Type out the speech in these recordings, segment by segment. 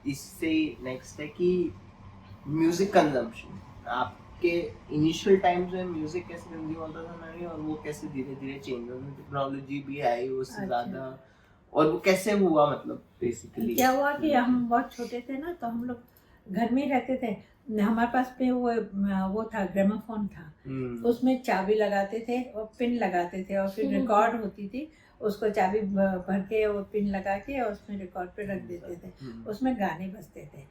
इससे नेक्स्ट है कि म्यूजिक कंजम्पशन, आपके इनिशियल टाइम्स में म्यूजिक कैसे कंज्यूम होता था मैंने, और वो कैसे धीरे धीरे चेंज हुआ, टेक्नोलॉजी भी आई उससे ज्यादा, और वो कैसे हुआ, मतलब बेसिकली क्या हुआ कि हम बहुत छोटे थे ना, तो हम लोग घर में ही रहते थे। हमारे पास में वो था, ग्रामोफोन था, उसमें चाबी लगाते थे और पिन लगाते थे, और फिर रिकॉर्ड होती थी, उसको चाबी भर के वो पिन लगा के और उसमें रिकॉर्ड पे रख देते थे, उसमें गाने बजते थे।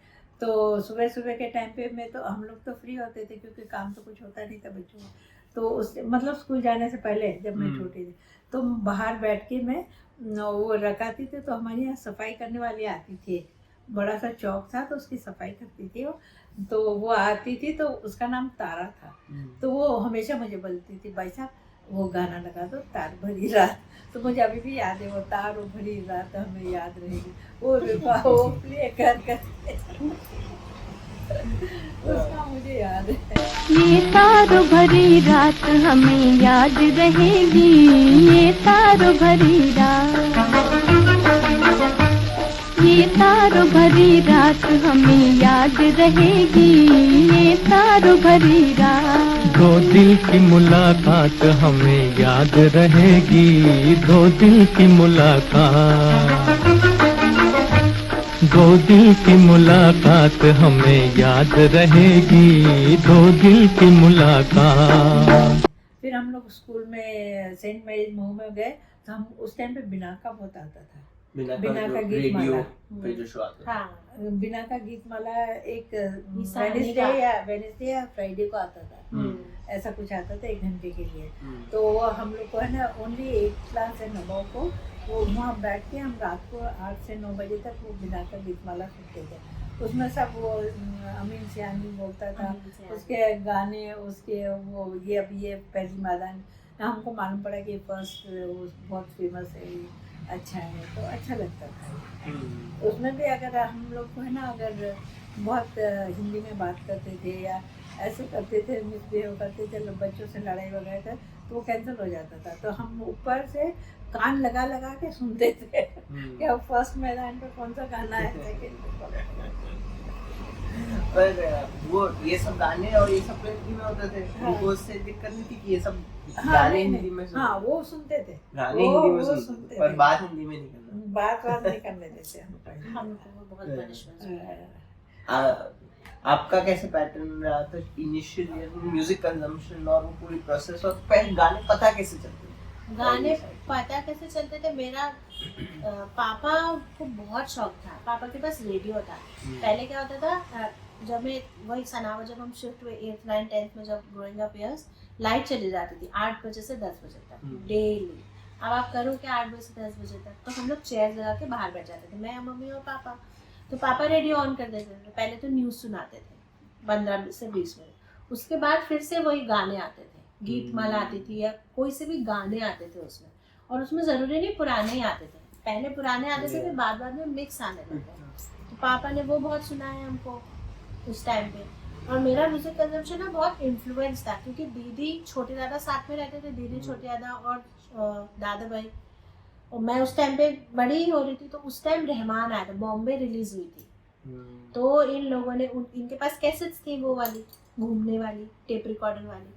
तो सुबह सुबह के टाइम पे में तो हम लोग तो फ्री होते थे, क्योंकि काम तो कुछ होता नहीं था बच्चों को, तो उस मतलब स्कूल जाने से पहले जब मैं छोटी थी, तो बाहर बैठ के मैं वो रखाती थी। तो हमारे यहाँ सफाई करने वाली आती थी, बड़ा सा चौक था, तो उसकी सफाई करती थी वो, तो वो आती थी, तो उसका नाम तारा था। तो वो हमेशा मुझे बोलती थी, भाई साहब वो गाना लगा दो, तार भरी रात। तो मुझे अभी भी याद है, वो तार भरी रात हमें याद रहेगी, वो प्ले कर उसका मुझे याद है। ये तारों भरी रात हमें याद रहेगी, ये तारों भरी रात, ये तारों भरी रात हमें याद रहेगी, ये तारों भरी रात। दो दिल की मुलाकात हमें याद रहेगी, दो दिल की मुलाकात, दो दिल की मुलाकात हमें याद रहेगी, दो दिल की मुलाकात। फिर हम लोग स्कूल में सेंट मैरीज महू में गए, तो हम उस टाइम पे बिना का बहुत आता था, बिना का गीत माला, पे जो शो आता था। हाँ, बिना का गीत माला एक वेडनेसडे या फ्राइडे को आता था, ऐसा कुछ आता था 1 घंटे के लिए। तो हम लोग को है ना, ओनली 8 क्लास है नवाओं को, वो वहाँ बैठ के हम रात को 8 से 9 बजे तक वो बिना का गीत माला सुनते थे। उसमें सब वो अमीन सियानी बोलता था, उसके गाने, उसके वो ये अब ये पहली मैदान, हमको मालूम पड़ा कि फर्स्ट बहुत फेमस है, अच्छा है, तो अच्छा लगता था। उसमें भी अगर हम लोग को है ना, अगर बहुत हिंदी में बात करते थे या ऐसे करते थे, मिसबिहेव करते थे, बच्चों से लड़ाई वगैरह कर, तो वो कैंसिल हो जाता था। तो हम ऊपर से कान लगा लगा के सुनते थे कि अब फर्स्ट मैदान पे कौन सा गाना है, सेकंड पर वो ये सब गाने और ये सब हिंदी में होते थे, उनको उससे दिक्कत नहीं थी कि ये सब गाने हिंदी में सुनते, हाँ वो सुनते थे, गाने हिंदी में सुनते थे, पर बात हिंदी में नहीं करना, बात नहीं करने देते हमको बहुत पनिशमेंट। आपका कैसे पैटर्न रहा था इनिशियल ईयर में, म्यूजिक कंजम्पशन और वो पूरी प्रोसेस, और पहले गाने पता कैसे चलते थे? गाने पता कैसे चलते थे, मेरा पापा को बहुत शौक था, पापा के पास रेडियो था। पहले क्या होता था, जब मैं वही सनावा, जब हम शिफ्ट हुए 8th 9th 10th में, जब ग्रोइंग अप ईयर्स, लाइट चली जाती थी 8 बजे से 10 बजे तक डेली। अब आप करो क्या 8 बजे से 10 बजे तक, तो हम लोग चेयर लगा के बाहर बैठ जाते थे, मैं, मम्मी और पापा। तो पापा रेडियो ऑन कर देते थे, पहले तो न्यूज़ सुनाते थे 15 से 20 मिनट, उसके बाद फिर से वही गाने आते थे, गीत माला आती थी या कोई से भी गाने आते थे उसमें, और उसमें ज़रूरी नहीं पुराने ही आते थे, पहले पुराने आते थे, फिर बाद में मिक्स आने लगे। तो पापा ने वो बहुत सुना है हमको उस टाइम पे। और मेरा म्यूजिक कंजम्पशन ना बहुत इन्फ्लुएंस था, क्योंकि दीदी छोटे दादा साथ में रहते थे, दीदी छोटे दादा और दादा भाई, और मैं उस टाइम पे बड़ी ही हो रही थी। तो उस टाइम रहमान आया था, बॉम्बे रिलीज हुई थी, तो इन लोगों ने इनके पास कैसेट्स थी, वो वाली घूमने वाली टेप रिकॉर्डर वाली,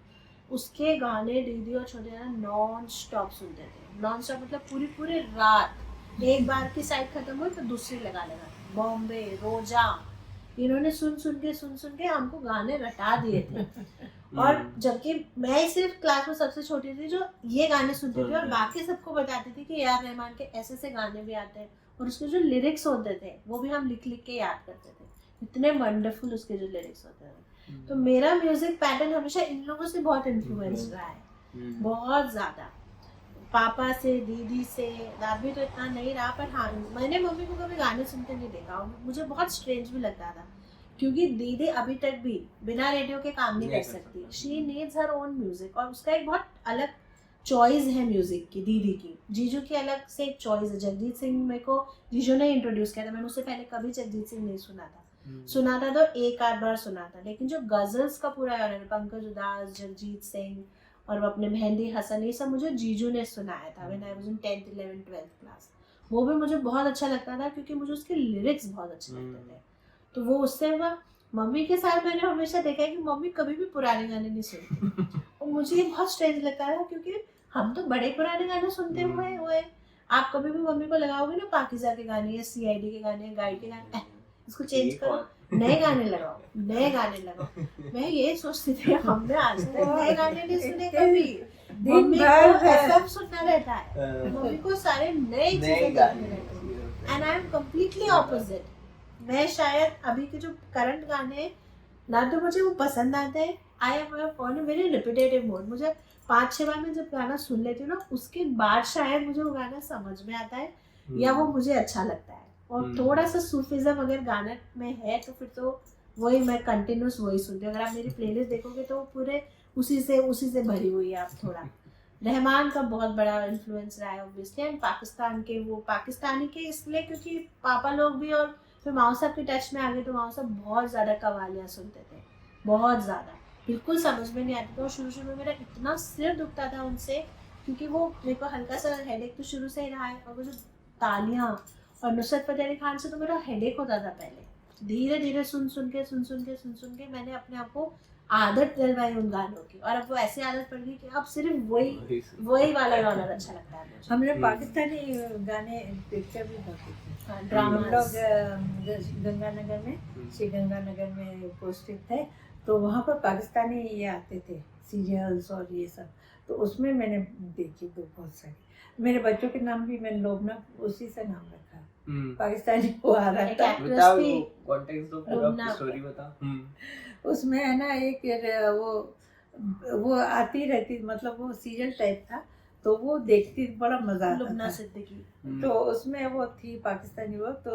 उसके गाने दीदी और छोटे दादा नॉन स्टॉप सुनते थे, नॉन स्टॉप मतलब पूरी पूरी रात, एक बार की साइड खत्म हुई तो दूसरी लगा बॉम्बे रोजा, इन्होंने सुन सुन के हमको गाने रटा दिए थे। और जबकि मैं सिर्फ क्लास में सबसे छोटी थी जो ये गाने सुनती थी, और बाकी सबको बताती थी कि यार रहमान के ऐसे ऐसे गाने भी आते हैं, और उसके जो लिरिक्स होते थे वो भी हम लिख लिख के याद करते थे, इतने वंडरफुल उसके जो लिरिक्स होते थे। तो मेरा म्यूजिक पैटर्न हमेशा इन लोगों से बहुत इन्फ्लुएंस रहा है, बहुत ज़्यादा, पापा से, दीदी से। दादी तो इतना नहीं रहा, पर हाँ मैंने मम्मी को कभी गाने सुनते नहीं देखा, मुझे बहुत स्ट्रेंज भी लगता था, क्योंकि दीदी अभी तक भी बिना रेडियो के काम नहीं कर सकती, she needs her own music, और उसका एक बहुत अलग चॉइस है म्यूजिक की, दीदी की। जीजू की अलग से एक चॉइस है। जगजीत सिंह मेरे को जीजू ने इंट्रोड्यूस किया था, मैंने उससे पहले कभी जगजीत सिंह नहीं सुना था, सुना था तो एक आध बार सुना था, लेकिन जो गजल्स का पूरा है, पंकज उदास, जगजीत सिंह और वो अपने मेहंदी हसन, ये सब मुझे जीजू ने सुनाया था when I was in 10th 11th 12th class. वो भी मुझे बहुत अच्छा लगता था क्योंकि मुझे उसके लिरिक्स बहुत अच्छे लगते थे। तो वो उससे हुआ। मम्मी के साथ मैंने हमेशा देखा है कि मम्मी कभी भी पुराने गाने नहीं सुनती और मुझे ये बहुत स्ट्रेंज लगता था क्योंकि हम तो बड़े पुराने गाने सुनते हुए आप कभी भी मम्मी को लगाओगे ना पाकिज़ा के गाने या CID के गाने, गाइड के गाने, इसको चेंज करो, नए गाने लगाओ, नए गाने लगाओ। मैं ये सोचती थी हमने आज तक नए गाने नहीं सुने कभी। दिन मम्मी को भर FM सुनना रहता है, मम्मी को सारे नए चीजें देखने रहते हैं। And I am completely opposite. मैं शायद अभी के जो करंट गाने ना तो मुझे वो पसंद आते हैं, I am on a very repetitive mode. मुझे 5-6 बार मैं जब गाना सुन लेती हूँ ना उसके बाद शायद मुझे वो गाना समझ में आता है या वो मुझे अच्छा लगता है। और थोड़ा सा सूफिज्म अगर गाने में है तो फिर तो वही मैं कंटिन्यूस वही सुनती हूँ। अगर आप मेरी प्लेलिस्ट देखोगे तो पूरे उसी से भरी हुई है। आप थोड़ा रहमान का बहुत बड़ा इन्फ्लुएंस रहा है ऑब्वियसली, एंड पाकिस्तान के वो पाकिस्तानी के इसलिए क्योंकि पापा लोग भी और फिर माओ साहब के टच में आ गए तो माओ साहब बहुत ज़्यादा कवालियाँ सुनते थे, बहुत ज़्यादा, बिल्कुल समझ में नहीं आती। तो शुरू में मेरा इतना सिर दुखता था उनसे क्योंकि वो मेरे को हल्का सा हेडेक तो शुरू से ही रहा है। और वो जो तालियाँ और नुसरत फतेह अली खान से तो मेरा हेडेक होता था पहले। धीरे धीरे सुन सुन के मैंने अपने आप को आदत डलवाई उन गानों की और अब वो ऐसी आदत पड़ गई कि अब सिर्फ वही वाला गाना अच्छा लगता है मुझे। हमने पाकिस्तानी गाने पिक्चर भी देखते थे। हम ड्रामा लोग गंगानगर में श्री गंगानगर में पोस्टेड थे तो वहाँ पर पाकिस्तानी ये आते थे सीरियल्स और ये सब। तो उसमें मैंने देखी तो बहुत सारी। मेरे बच्चों के नाम भी मैंने लोबना उसी से नाम रखा। पाकिस्तानी वो आ रहा था। बताओ कॉन्टेक्स्ट दो पूरा स्टोरी बताओ। उसमें है ना एक वो आती रहती, मतलब वो सीरियल टाइप था तो वो देखती बड़ा मजा आता लुबना था। सिद्दीकी। तो उसमें वो थी पाकिस्तानी वो, तो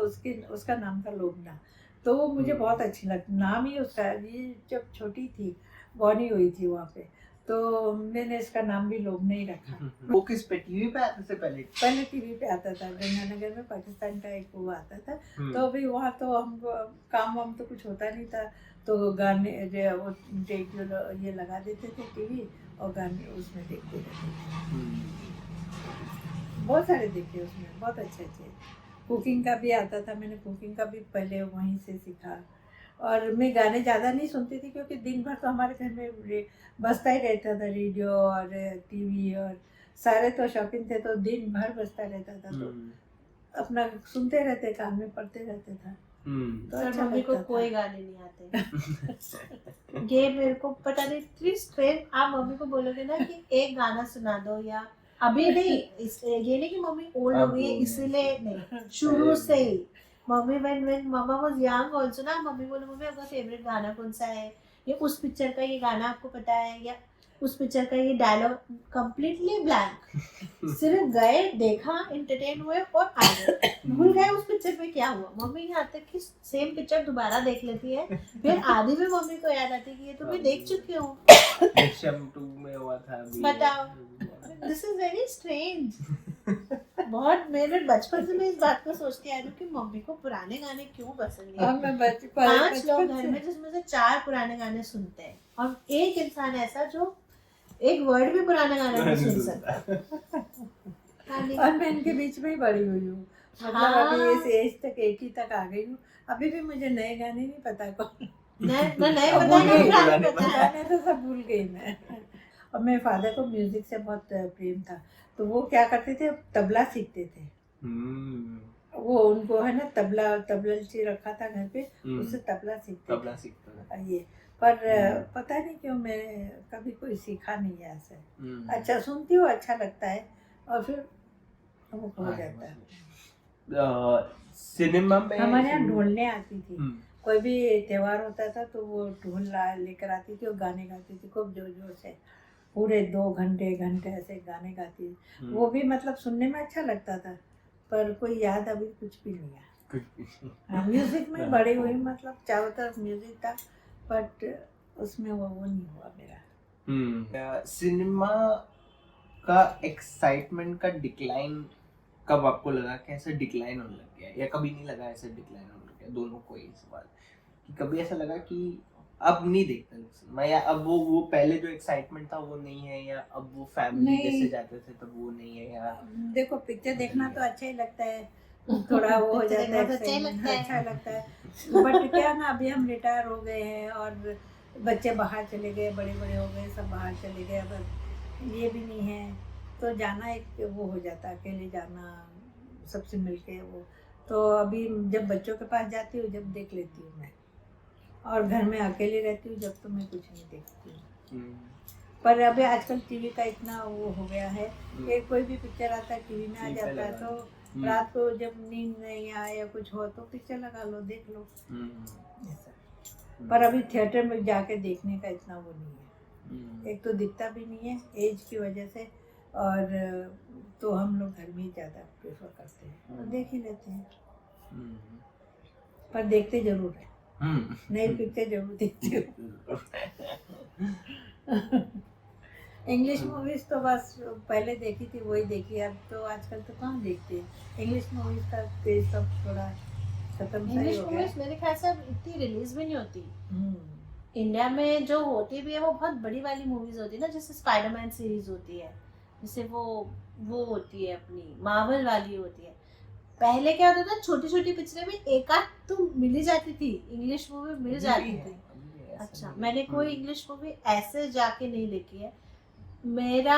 उसका नाम था लोबना। तो वो मुझे बहुत अच्छी लगती, नाम ही उसका। ये जब छोटी थी बॉर्न हुई थी वहाँ पे तो मैंने इसका नाम भी लोबना ही रखा। वो किस पे टीवी पे आता था पहले टीवी पे आता था गंगानगर में, पाकिस्तान का एक वो आता था। तो अभी वहाँ तो हमको काम वाम तो कुछ होता नहीं था तो गाने जो वो रेडियो ये लगा देते थे टीवी और गाने उसमें देखते रहते थे। बहुत सारे देखे उसमें, बहुत अच्छे। कुकिंग का भी आता था, मैंने कुकिंग का भी पहले वहीं से सीखा। और मैं गाने ज़्यादा नहीं सुनती थी क्योंकि दिन भर तो हमारे घर में बजता ही रहता था रेडियो और टीवी, और सारे तो शौकीन थे तो दिन भर बजता रहता था। तो अपना सुनते रहते, कान में पढ़ते रहते था। तो अच्छा मम्मी को कोई गाने नहीं आते। ये मेरे को पता नहीं इतनी स्ट्रेन। आप मम्मी को बोलोगे ना कि एक गाना सुना दो, या अभी नहीं, ये नहीं कि मम्मी ओल्ड हो गई है इसीलिए नहीं, शुरू से ही mummy when mama was young also ना, मम्मी बोले मम्मी आपका फेवरेट गाना कौन सा है, या उस पिक्चर का ये गाना आपको पता है, या उस पिक्चर का ये डायलॉग, कंप्लीटली ब्लैंक। सिर्फ गए, देखा, एंटरटेन हुए और आ गए, भूल गए उस पिक्चर में क्या हुआ। मम्मी यहाँ तक कि सेम पिक्चर दोबारा देख लेती है, फिर आधी में मम्मी को याद आती है कि ये तो मैं देख चुकी हूँ। दृश्यम 2 में हुआ था अभी। बताओ, दिस इज वेरी स्ट्रेंज। बहुत मेरे बचपन से मैं इस बात को सोचती आ रही हूँ कि मम्मी को पुराने गाने क्यों पसंद है। 5 लोग घर में जिसमें से 4 पुराने गाने सुनते हैं और एक इंसान ऐसा जो एक वर्ड भी पुराना गाना नहीं सुन सकता। और मैं इनके बीच में ही बड़ी हुई हूँ, मतलब अभी इस एज तक 80 तक आ गई हूँ, अभी भी मुझे नए गाने नहीं पता कौन नए पता नहीं गाने तो सब भूल गई मैं। और मेरे फादर को म्यूजिक से बहुत प्रेम था तो वो क्या करते थे, तबला सीखते थे। वो उनको है ना तबला रखा था घर पे, उससे तबला सीखते ये। पर पता नहीं क्यों मैं कभी कोई सीखा नहीं है ऐसे। अच्छा सुनती हूँ, अच्छा लगता है और फिर वो हो जाता है। सिनेमा में हमारे यहाँ ढोलने आती थी, कोई भी त्योहार होता था तो वो ढोल लेकर आती थी और गाने गाती थी खूब जोर जोर से, पूरे 2 घंटे ऐसे गाने गाती थी। वो भी मतलब सुनने में अच्छा लगता था पर कोई याद अभी कुछ भी नहीं है। म्यूजिक में बड़ी हुई, मतलब चारों तरफ म्यूजिक था बट उसमें वो नहीं हुआ मेरा। सिनेमा का एक्साइटमेंट का डिक्लाइन कब आपको लगा कि ऐसा डिक्लाइन होने लग गया, या कभी नहीं लगा ऐसा डिक्लाइन होने लग गया? दोनों को ही सवाल कि कभी ऐसा लगा कि अब नहीं देखता मैं, या अब वो पहले जो एक्साइटमेंट था वो नहीं है, या अब वो फैमिली नहीं। जैसे जाते थे तब वो नहीं है, या देखो पिक्चर देखना तो अच्छा ही लगता है, थोड़ा वो हो पिक्चर जाता है, देखना तो अच्छा ही excitement, लगता है। अच्छा लगता है। बट क्या ना, अभी हम रिटायर हो गए हैं और बच्चे बाहर चले गए, बड़े बड़े हो गए, सब बाहर चले गए, अब ये भी नहीं है, तो जाना एक वो हो जाता है, अकेले जाना सबसे मिलके वो। तो अभी जब बच्चों के पास जाती हूँ जब देख लेती हूँ मैं, और घर में अकेले रहती हूँ जब तो मैं कुछ नहीं देखती हूँ। पर अभी आजकल टीवी का इतना वो हो गया है कि कोई भी पिक्चर आता है टीवी में आ TV पे जाता है, लगा तो रात को जब नींद नहीं आए या कुछ हो तो पिक्चर लगा लो, देख लो ऐसा। पर अभी थिएटर में जाके देखने का इतना वो नहीं है, एक तो दिखता भी नहीं है एज की वजह से, और तो हम लोग घर में ही ज़्यादा प्रेफर करते हैं और देख ही लेते हैं। पर देखते जरूर है, नई पिक्चर जरूर देखते हो। इंग्लिश मूवीज तो बस पहले देखी थी वही देखी, अब तो आजकल तो कहाँ देखते हैं इंग्लिश मूवीज का तेज, सब थोड़ा खत्म सा ही इंग्लिश हो गया। मूवीज मेरे ख्याल से अब इतनी रिलीज भी नहीं होती। हम्म। इंडिया में जो होती भी है वो बहुत बड़ी वाली मूवीज होती है ना, जैसे स्पाइडरमैन सीरीज होती है, जैसे वो होती है अपनी मार्वल वाली होती है। पहले क्या होता था, छोटी छोटी पिक्चरें में एक आध तो मिल ही जाती थी, इंग्लिश मूवी मिल जाती थी। अच्छा, मैंने कोई इंग्लिश मूवी ऐसे जाके नहीं देखी है। मेरा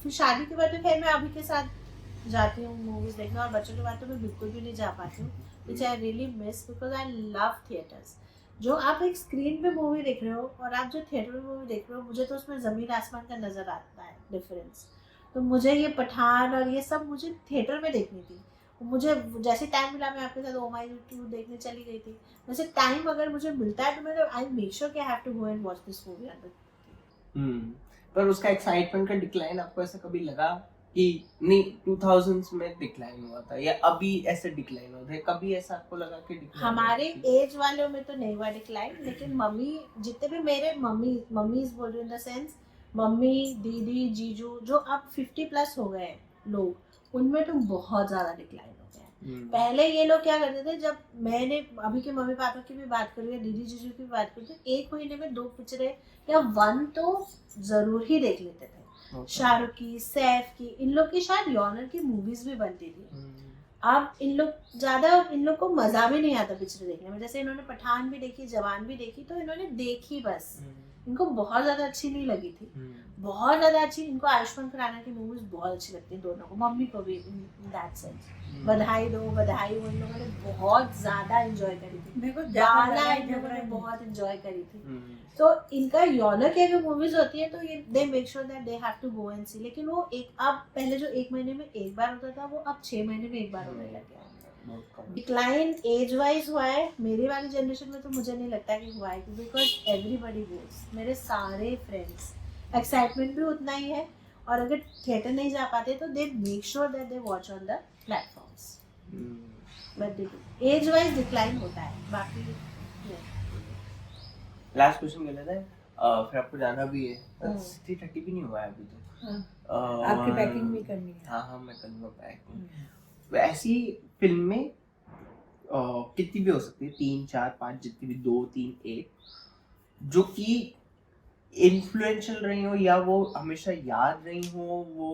फिर शादी के बाद तो खैर मैं अभी के साथ जाती हूँ मूवीज देखना, और बच्चों के बाद तो मैं बिल्कुल भी नहीं जा पाती हूँ, which I really miss, because I love theatres. जो आप एक स्क्रीन पे मूवी देख रहे हो और आप जो थिएटर में मूवी देख रहे हो, मुझे तो उसमें ज़मीन आसमान का नज़र आता है डिफरेंस। तो मुझे ये पठान और ये सब मुझे थिएटर में देखनी थी। मुझे जैसे टाइम मिला मैं आपके साथ ओ माय टू देखने चली गई थी, वैसे टाइम अगर मुझे मिलता है तो मैं आई मेक श्योर कि I have to go and watch this movie on the. पर उसका एक्साइटमेंट का डिक्लाइन आपको ऐसा कभी लगा कि नहीं 2000s में डिक्लाइन हुआ था, या अभी ऐसे डिक्लाइन होता है, कभी ऐसा आपको लगा कि decline हमारे हुआ था? एज वालों में तो नहीं हुआ डिक्लाइन, लेकिन मम्मी, जितने भी मेरे मम्मीज बोल रही हूँ, इन द सेंस मम्मी, दीदी, जीजू, जो अब 50+ हो गए लोग, उनमें तो बहुत ज़्यादा डिक्लाइन हो गया है। पहले ये लोग क्या करते थे, जब मैंने अभी के मम्मी पापा की भी बात करूँ या दीदी जीजू की भी बात करूँ, तो एक महीने में 2 पिक्चरें या 1 तो जरूर ही देख लेते थे। शाहरुख की, सैफ की, इन लोग की शायद यॉनर की मूवीज भी बनती थी। अब इन लोग को मजा भी नहीं आता पिक्चर देखने में। जैसे इन्होंने पठान भी देखी, जवान भी देखी, तो इन्होंने देखी बस, इनको बहुत ज्यादा अच्छी नहीं लगी थी। बहुत ज्यादा अच्छी इनको आयुष्मान खुराना की मूवीज बहुत अच्छी लगती है दोनों को, मम्मी को भी इन दैट सेंस। बधाई दो बधाई, इन लोगों ने बहुत ज्यादा एंजॉय करी थी। मेरे को बाला इन लोगों ने बहुत एंजॉय करी थी। तो इनका यॉनर की अगर मूवीज होती है तो ये they make sure that they have to go and see. लेकिन वो एक, अब पहले जो 1 महीने में एक बार होता था, वो अब 6 महीने में एक बार होने लग गया। डिक्लाइन एज वाइज हुआ है मेरी वाली जनरेशन में, तो मुझे नहीं लगता कि हुआ है, बिकॉज एवरीबडी गोज, मेरे सारे फ्रेंड्स, एक्साइटमेंट भी उतना ही है, और अगर थिएटर नहीं जा पाते तो दे make sure that they watch on the platforms. But age wise decline होता है, बाकी लास्ट क्वेश्चन ले लेते हैं, फिर आपको जाना भी है, 30 भी नहीं हुआ है अभी तो। आपकी पैकिंग भी करनी है। हाँ मैं करूँगा पैकिंग। ऐसी फिल्म में कितनी भी हो सकती है, 3 4 5 जितनी भी, 2 3 1, जो कि इन्फ्लुएंशियल रही हो, या वो हमेशा याद रही हो, वो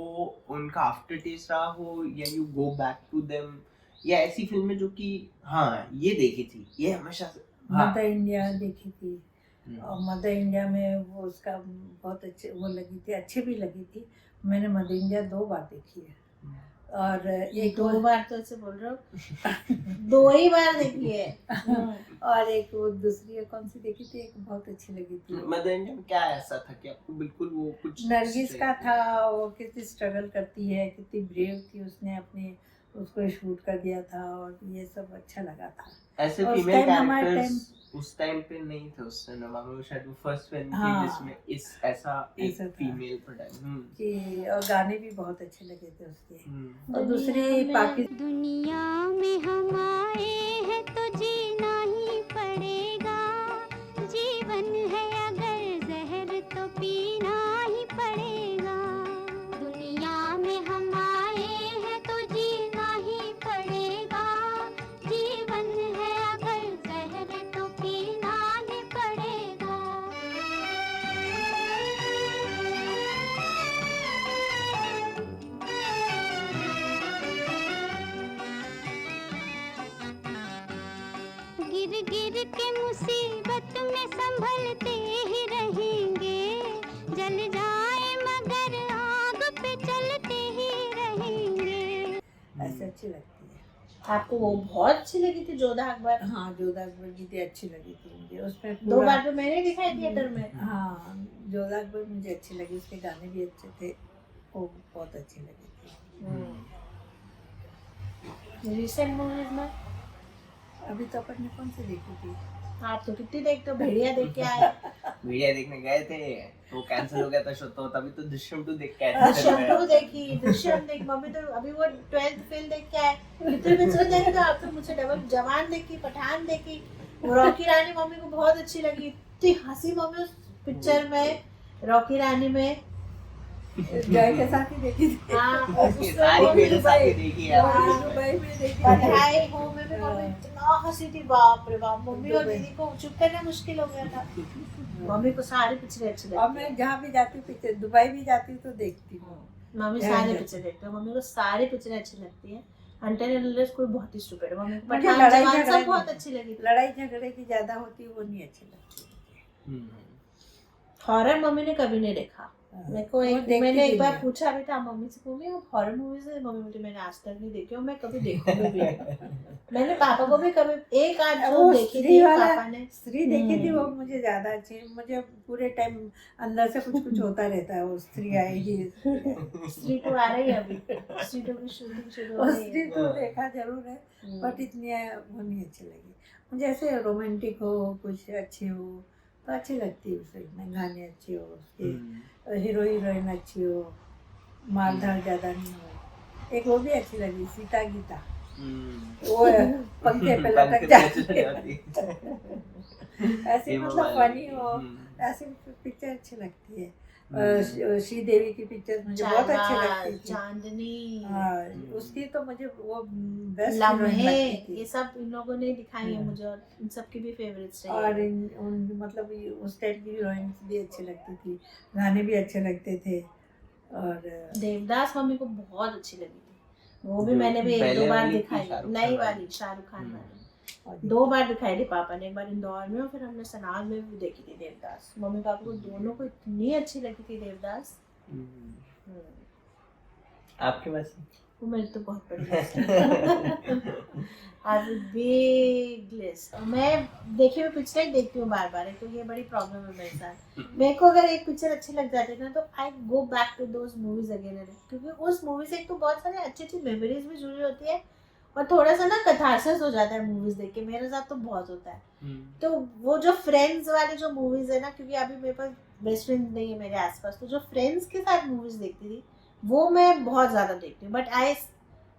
उनका आफ्टर टेस्ट रहा हो, या you go back to them, या ऐसी फिल्में जो कि हाँ ये देखी थी, ये हमेशा मदर इंडिया देखी थी, और मदर इंडिया में वो उसका बहुत अच्छे वो लगी थी, अच्छी भी लगी थी। मैंने मदर इंडिया 2 बार देखी है, और एक 2 बार तो ऐसे बोल रहे हो 2 ही बार देखी है। और एक वो दूसरी कौन सी देखी थी, एक बहुत अच्छी लगी थी। मदर इंडिया में क्या ऐसा था कि आपको बिल्कुल वो कुछ नरगिस का था, वो कितनी स्ट्रगल करती है, कितनी ब्रेव थी, उसने अपने उसको शूट कर दिया था, और ये सब अच्छा लगा था। ऐसे उस फीमेल time हमारे कैरेक्टर्स उस टाइम पे नहीं थे उस सिनेमा में, शायद वो फर्स्ट फिल्म थी हाँ, जिसमें इस ऐसा एक ऐसा था। फीमेल प्रोटैगनिस्ट कि और गाने भी बहुत अच्छे लगे थे उसके। और दूसरी दुनिया पाकिस्तान, दुनिया में हम आए हैं तो जीना ही पड़ेगा, जीवन है अगर जहर तो पीना ही पड़ेगा। दुनिया में हम आए हैं तो जीना ही पड़ेगा, जीवन है अगर जहर तो पीना ही पड़ेगा। गिर के मुसीबत में संभलते ही रहेंगे, जल जाए मगर आग पे चलते ही रहेंगे। ऐसे अच्छी लगती है। आपको वो बहुत अच्छी लगी थी जोधा अकबर? हाँ, जोधा अकबर गीते अच्छी लगी थी मुझे। उसमें 2 बार तो मैंने दिखाई थिएटर में। हाँ, जोधा अकबर मुझे अच्छी लगी, उसके गाने भी अच्छे थे, वो बहुत अच्छी लगी थी। रिसेंट मूवीज में अभी तो अपन ने कौन सी देखी थी? आप तो कितनी देखते हो, भेड़िया देख के आए। मीडिया देखने गए थे, तो कैंसिल हो गया था शो, तो तभी तो दृश्यम 2 देख के आए थे। दृश्यम 2 देखी, दृश्यम देख, मम्मी तो अभी वो 12th फेल देख के आए। कितने पिक्चर देखे तो आप तो मुझे डबल। जवान देखी, पठान देखी, रॉकी रानी मम्मी को बहुत अच्छी लगी। इतनी हंसी मम्मी उस पिक्चर में, रॉकी रानी में। जय के साथ ही देखी थी। हाँ, ये सारी मेरे साथ ही देखी है। हाँ, दुबई में देखी थी। बधाई हो में भी मम्मी इतना हंसी थी, बाप रे बाप। मम्मी और दीदी को चुप करना मुश्किल हो गया था। मम्मी को सारी पिक्चर अच्छी और लगती मैं है। जहाँ भी जाती हूँ पिक्चर, दुबई भी जाती हूँ तो देखती हूँ। मम्मी सारे पिक्चर देखते हैं, मम्मी को सारी पिक्चरें अच्छी लगती है। हंटर एंड लॉरेंस कोई बहुत ही स्टूपिड है। मम्मी को मुझे पठान, लड़ाई जवान झगड़े सब बहुत नहीं। अच्छी लगी थी। लड़ाई झगड़े की ज्यादा होती है, वो नहीं अच्छी लगती। हॉरर मम्मी ने कभी नहीं देखा। मेरे को वो एक देखती मैंने भी एक बार नहीं है। पूछा भी था मम्मी से, मम्मी आप हॉरर मूवीज है? मम्मी बोली मैंने आज तक नहीं देखी और मैं कभी देखूंगी भी नहीं। मैंने पापा को भी कभी एक आध वो देखी स्त्री थी वाला, पापा ने। स्त्री देखी थी, वो मुझे ज्यादा अच्छी। मुझे पूरे टाइम अंदर से कुछ कुछ होता रहता है, वो स्त्री आएगी। स्त्री 2 आ रही है अभी, स्त्री 2 की शूटिंग शुरू हो वो गई स्त्री है। तो देखा जरूर है, बट इतनी वो नहीं अच्छी लगी। मुझे ऐसे रोमांटिक हो, कुछ अच्छी हो तो अच्छी लगती है। उसमें गाने अच्छे हो, उसके हीरो हीरोइन अच्छी हो, मारधाड़ ज्यादा नहीं हो। एक वो भी अच्छी लगी, सीता गीता। वो पंखे पे लटक जाती है। ऐसी मतलब फनी हो, ऐसी पिक्चर अच्छी लगती है। श्रीदेवी की पिक्चर मुझे बहुत अच्छी लगती थी। चांदनी, हाँ, उसकी तो मुझे वो बेस्ट लम्हे, लगती थी। ये सब इन लोगों ने दिखाई है मुझे, और इन सब की भी फेवरेट्स रही और है। मतलब उस टाइप की हीरोइंस भी अच्छी लगती थी, गाने भी अच्छे लगते थे। और देवदास मम्मी को बहुत अच्छी लगी थी। वो भी जो मैंने भी 1-2 पहले बार वाली थी, दिखाई, शाहरुख नई खान वाली वाली। शाहरुख खान वाली। और 2 बार दिखाई थी पापा ने, एक बार इंदौर में और फिर हमने सनाज में भी देखी थी देवदास। मम्मी पापा को दोनों को इतनी अच्छी लगी थी देवदास। आपके पास वो मेरी तो बहुत बड़ी लिस्ट है। आई बिग लिस्ट। मैं देखी हुई पिक्चर देखती हूँ बार बार, तो ये बड़ी प्रॉब्लम है मेरे साथ। मेरे को अगर एक पिक्चर अच्छी लग जाती है ना, तो I go back to those movies again and, क्योंकि उस मूवी से एक तो बहुत सारी अच्छी अच्छी मेमोरीज भी जुड़ी होती है, और थोड़ा सा ना कैथार्सिस हो जाता है मूवीज देख के। मेरे साथ तो बहुत होता है। तो वो जो फ्रेंड्स वाली जो मूवीज है ना, क्योंकि अभी मेरे पास बेस्ट फ्रेंड नहीं है मेरे आसपास, तो जो फ्रेंड्स के साथ मूवीज देखती थी वो मैं बहुत ज्यादा देखती हूँ। But I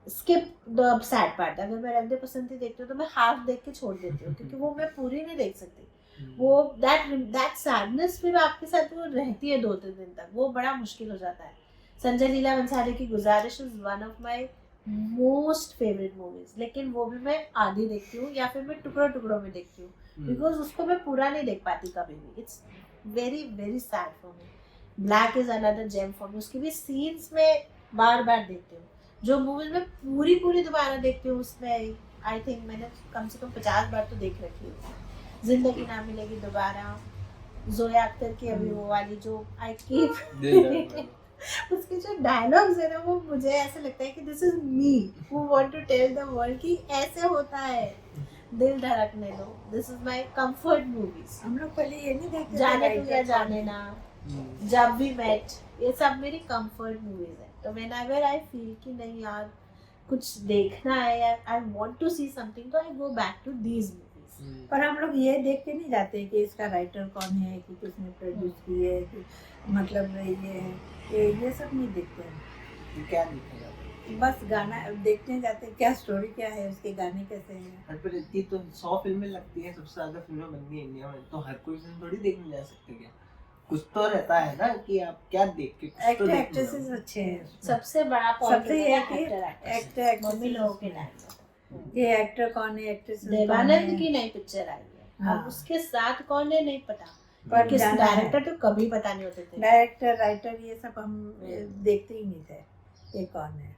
skip the sad part. अगर मैं रंग दे बसंती देखती हूँ तो मैं हाफ देख के छोड़ देती हूँ, क्योंकि वो मैं पूरी नहीं देख सकती। वो दैट सैडनेस फिर आपके साथ वो रहती है 2-3 दिन तक, वो बड़ा मुश्किल हो जाता है। संजय लीला भंसाली की गुजारिश is one of my most favourite movies, लेकिन वो भी मैं आधी देखती हूँ या फिर मैं टुकड़ों टुकड़ों में देखती हूँ, बिकॉज उसको मैं पूरा नहीं देख पाती कभी भी। It's very very sad for me. Black is another gem for me. उसकी भी सीन्स में बार बार देखती हूँ। जो मूवीज में पूरी पूरी दोबारा देखती हूँ, उसमें आई थिंक मैंने कम से कम 50 बार तो देख रखी है। जिंदगी ना मिलेगी दोबारा, जोया अख्तर की अभी वो वाली जो आई कीप उसके जो डायलॉग्स है ना, वो मुझे ऐसा लगता है कि this is me who want to tell the world कि ऐसे होता है, दिल धड़कने दो। This is my comfort movies. हम लोग पहले ये नहीं देखते थे, जाने तू या राइटर जाने ना, जब वी मेट, ये सब मेरी कंफर्ट मूवीज है। तो व्हेनेवर आई फील कि नहीं यार कुछ देखना है या I want to see something, तो I go back to these movies. पर हम लोग ये देख के नहीं जाते कि इसका राइटर कौन है, कि किसने प्रोड्यूस की है, कि मतलब ये है, ये सब नहीं देखते हैं। क्या दिखेगा? बस गाना देखने जाते हैं, क्या स्टोरी क्या है, उसके गाने कैसे हैं। हर पर इतनी तो 100 फिल्में लगती हैं, सबसे ज्यादा फिल्में बनती हैं इंडिया में, तो हर कोई फिल्म थोड़ी देखने जा सकते क्या? कुछ तो रहता है ना कि आप क्या देख के कुछ तो एक्टर देखने एक्ट्रेसेस जाओ। अच्छे हैं। सबसे बड़ा पॉइंट सबसे ये है कि एक्टर मम्मी लोगों के टाइम टाइम ये एक्टर कौन है, एक्ट्रेस देवानंद की नई पिक्चर आई है। हाँ। अब उसके साथ कौन है नहीं पता, पर किस जाना है। डायरेक्टर तो कभी पता नहीं होते थे। डायरेक्टर राइटर ये सब हम देखते ही नहीं थे, ये कौन है,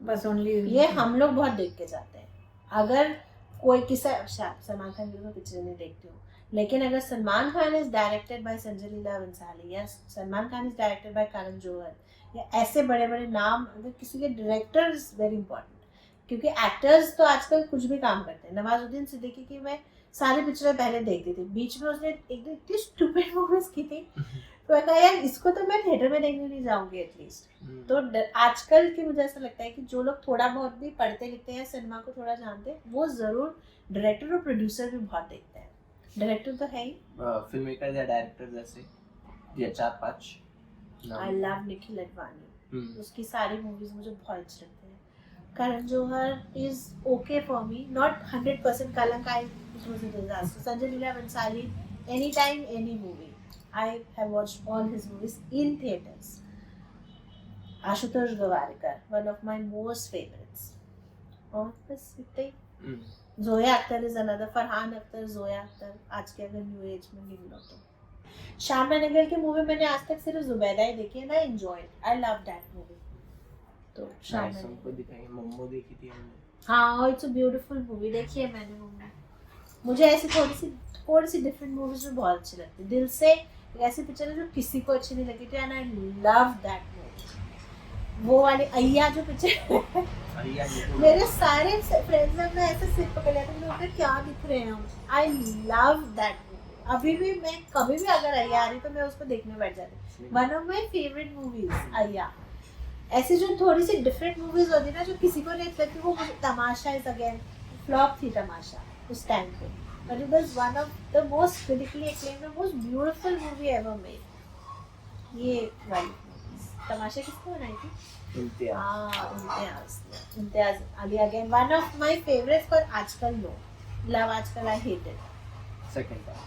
बस ओनली ये हम लोग बहुत देख के जाते हैं। अगर कोई किसा सलमान खान की मैं पिक्चर नहीं देखती हूँ, लेकिन अगर Salman Khan is directed by Sanjay Leela Bhansali या Salman Khan is directed by Karan Johar या ऐसे बड़े बड़े नाम, अगर किसी के डायरेक्टर इज वेरी इंपॉर्टेंट, क्योंकि एक्टर्स तो आजकल कुछ भी काम करते हैं। नवाजुद्दीन सिद्दीकी की मैं सारी पिक्चरें पहले देखती थी, बीच में उसने एक दिन इतनी स्टूपिड मूवीज की थी तो मैं कहा यार इसको तो मैं थिएटर में देखने नहीं जाऊंगी एटलीस्ट। तो आजकल की मुझे ऐसा लगता है कि जो लोग थोड़ा बहुत भी पढ़ते लिखते हैं, सिनेमा को थोड़ा जानते हैं, वो जरूर डायरेक्टर और प्रोड्यूसर भी बहुत देखते हैं। डायरेक्टर तो है ही, फिल्म मेकर या डायरेक्टर जैसे या 4-5 आई लव निखिल अडवाणी, उसकी सारी मूवीज मुझे बहुत अच्छी लगती हैं। Karan Johar is okay for me, not 100%। Kalank I it was a disaster. Sanjay Leela Bhansali any time any movie, I have watched all his movies in theaters. Ashutosh Gowariker, one of my most favorites. और बस इतना ही। जोया अख्तर is another, फरहान अख्तर, जोया अख्तर, आज के अगर new age में गिन लो तो। श्याम बेनेगल की मूवी मैंने आज तक सिर्फ जुबैदा ही देखी है ना, enjoy, I love that movie. तो श्याम हमको दिखाई, मम्मो देखी थी हमने। हाँ, इट्स अ ब्यूटीफुल मूवी, देखी है मैंने मूवी। मुझे ऐसी थोड़ी सी डिफरेंट मूवीज में बहुत अच्छी लगती है। दिल से एक ऐसी पिक्चर है जो किसी को अच्छी नहीं लगी थी, and I love that movie. वो वाली अय्या जो पिक्चर मेरे सारे फ्रेंड्स ने अपना ऐसे सिर पकड़ लिया था, मुझे लगता है क्या दिख रहे हैं हम। I love that movie. अभी भी मैं कभी भी अगर अय्या आ रही तो मैं उसको देखने बैठ जाती। One of my favourite movies Aiyyaa. ऐसी जो थोड़ी सी डिफरेंट मूवीज होती ना जो किसी को नहीं लगती, वो तमाशा इज अगेन फ्लॉप थी तमाशा उस टाइम पे, but it was one of the most critically acclaimed and most beautiful movie ever made. ये वाली movies तमाशा किसने बनाई थी? Imtiaz Ali again one of my favorites, पर आजकल नो लव आजकल I hate it. Second part